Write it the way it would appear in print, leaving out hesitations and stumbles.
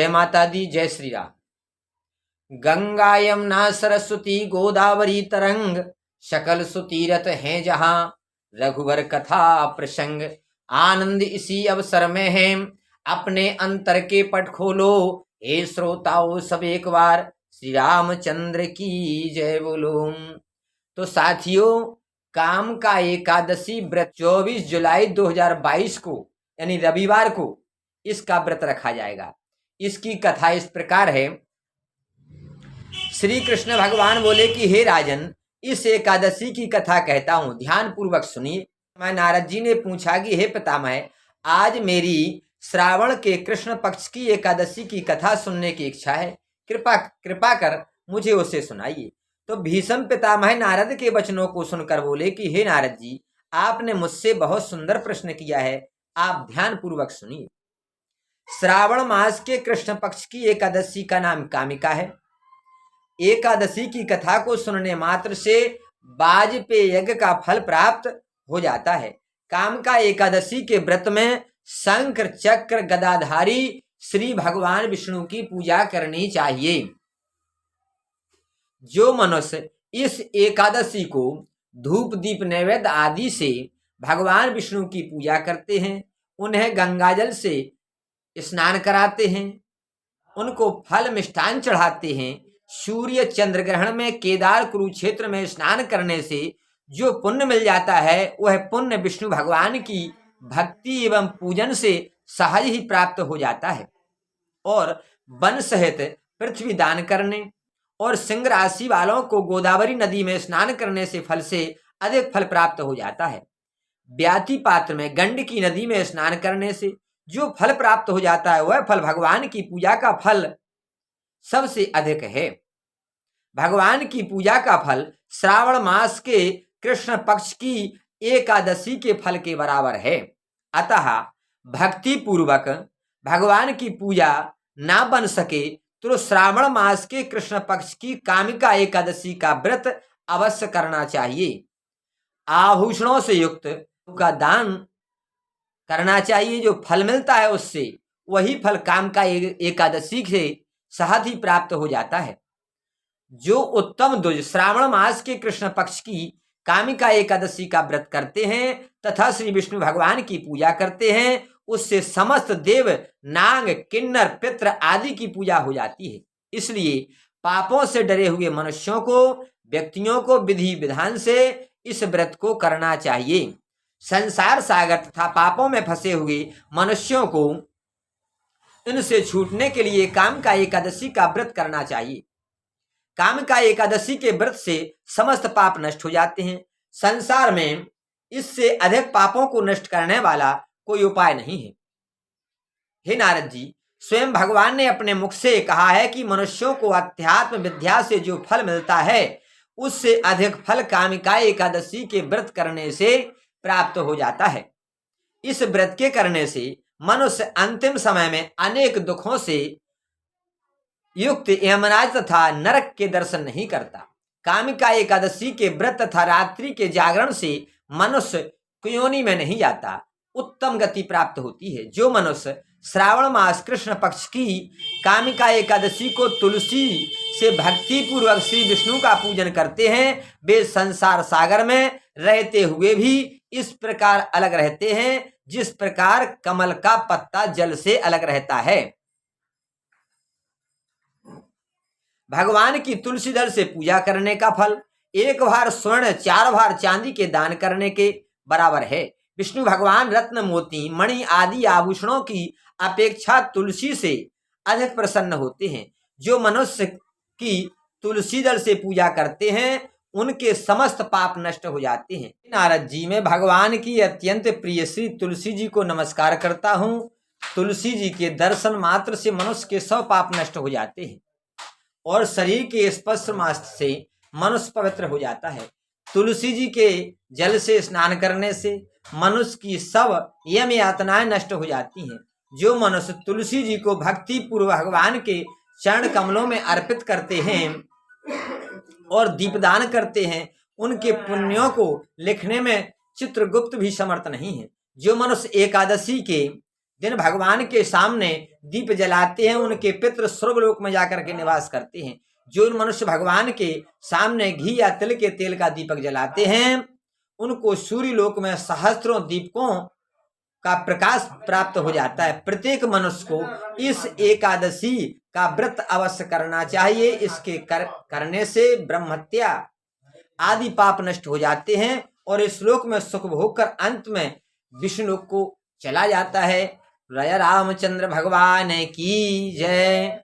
जय माता दी, जय श्री राम। गंगा यमुना सरस्वती गोदावरी तरंग, सकल सुतीरथ हैं जहां, रघुवर कथा प्रसंग। आनंद इसी अवसर में है, अपने अंतर के पट खोलो, हे श्रोताओ सब एक बार, श्री रामचंद्र की जय बोलो। तो साथियों, काम का एकादशी व्रत 24 जुलाई 2022 को यानी रविवार को इसका व्रत रखा जाएगा। इसकी कथा इस प्रकार है। श्री कृष्ण भगवान बोले कि हे राजन, इस एकादशी की कथा कहता हूं, ध्यान पूर्वक सुनिए। मैं नारद जी ने पूछा कि हे पितामह, आज मेरी श्रावण के कृष्ण पक्ष की एकादशी की कथा सुनने की इच्छा है, कृपा कर मुझे उसे सुनाइए। तो भीष्म पितामह नारद के वचनों को सुनकर बोले कि हे नारद जी, आपने मुझसे बहुत सुंदर प्रश्न किया है, आप ध्यान पूर्वक सुनिए। श्रावण मास के कृष्ण पक्ष की एकादशी का नाम कामिका है। एकादशी की कथा को सुनने मात्र से वाजपेय यज्ञ का फल प्राप्त हो जाता है। कामिका एकादशी के व्रत में शंख चक्र गदाधारी श्री भगवान विष्णु की पूजा करनी चाहिए। जो मनुष्य इस एकादशी को धूप दीप नैवेद्य आदि से भगवान विष्णु की पूजा करते हैं, उन्हें गंगाजल से स्नान कराते हैं, उनको फल मिष्ठान चढ़ाते हैं, सूर्य चंद्र ग्रहण में केदार कुरुक्षेत्र में स्नान करने से जो पुण्य मिल जाता है, वह पुण्य विष्णु भगवान की भक्ति एवं पूजन से सहज ही प्राप्त हो जाता है। और वन सहित पृथ्वी दान करने और सिंह राशि वालों को गोदावरी नदी में स्नान करने से फल से अधिक फल प्राप्त हो जाता है। ब्याति पात्र में गंडकी नदी में स्नान करने से जो फल प्राप्त हो जाता है, वह फल भगवान की पूजा का फल सबसे अधिक है। भगवान की पूजा का फल श्रावण मास के कृष्ण पक्ष की एकादशी के फल के बराबर है। अतः भक्ति पूर्वक भगवान की पूजा ना बन सके तो श्रावण मास के कृष्ण पक्ष की कामिका एकादशी का व्रत अवश्य करना चाहिए। आभूषणों से युक्त का दान करना चाहिए। जो फल मिलता है उससे वही फल कामिका एकादशी से सहज ही प्राप्त हो जाता है। जो उत्तम द्विज श्रावण मास के कृष्ण पक्ष की कामिका एकादशी का व्रत करते हैं तथा श्री विष्णु भगवान की पूजा करते हैं, उससे समस्त देव नाग किन्नर पितृ आदि की पूजा हो जाती है। इसलिए पापों से डरे हुए मनुष्यों को, व्यक्तियों को विधि विधान से इस व्रत को करना चाहिए। संसार सागर तथा पापों में फंसे हुए मनुष्यों को इनसे छूटने के लिए कामिका एकादशी का व्रत करना चाहिए। कामिका एकादशी के व्रत से समस्त पाप नष्ट हो जाते हैं। संसार में इससे अधिक पापों को नष्ट करने वाला कोई उपाय नहीं है। हे नारद जी, स्वयं भगवान ने अपने मुख से कहा है कि मनुष्यों को अध्यात्म विद्या से जो फल मिलता है, उससे अधिक फल कामिका एकादशी के व्रत करने से प्राप्त हो जाता है। इस व्रत के करने से मनुष्य अंतिम समय में अनेक दुखों से युक्त यमराज तथा नरक के दर्शन नहीं करता। कामिका एकादशी के व्रत तथा रात्रि के जागरण से मनुष्य कुयोनि में नहीं जाता, उत्तम गति प्राप्त होती है। जो मनुष्य श्रावण मास कृष्ण पक्ष की कामिका एकादशी को तुलसी से भक्ति पूर्वक श्री विष्णु का पूजन करते हैं, वे संसार सागर में रहते हुए भी इस प्रकार अलग रहते हैं जिस प्रकार कमल का पत्ता जल से अलग रहता है। भगवान की तुलसी दल से पूजा करने का फल 1 भार स्वर्ण 4 भार चांदी के दान करने के बराबर है। विष्णु भगवान रत्न मोती मणि आदि आभूषणों की अपेक्षा तुलसी से अधिक प्रसन्न होते हैं। जो मनुष्य की तुलसी दल से पूजा करते हैं, उनके समस्त पाप नष्ट हो जाते हैं। नारद जी, मैं भगवान की अत्यंत प्रिय श्री तुलसी जी को नमस्कार करता हूँ। तुलसी जी के दर्शन मात्र से मनुष्य के सब पाप नष्ट हो जाते हैं और शरीर के स्पर्श मात्र से मनुष्य पवित्र हो जाता है। तुलसी जी के जल से स्नान करने से मनुष्य की सब यम यातनाएं नष्ट हो जाती हैं। जो मनुष्य तुलसी जी को भक्ति पूर्वक भगवान के चरण कमलों में अर्पित करते हैं और दीपदान करते हैं, उनके पुण्यों को लिखने में चित्रगुप्त भी समर्थ नहीं है। जो मनुष्य एकादशी के जिन भगवान के सामने दीप जलाते हैं उनके पितृ स्वर्गलोक में जाकर के निवास करते हैं। जो मनुष्य भगवान के सामने घी या तिल के तेल का दीपक जलाते हैं उनको सूर्य लोक में सहस्त्रों दीपकों का प्रकाश प्राप्त हो जाता है। प्रत्येक मनुष्य को इस एकादशी का व्रत अवश्य करना चाहिए। इसके करने से ब्रह्महत्या आदि पाप नष्ट हो जाते हैं और इस लोक में सुख भोग कर अंत में विष्णु लोक को चला जाता है। राजा रामचंद्र भगवान की जय।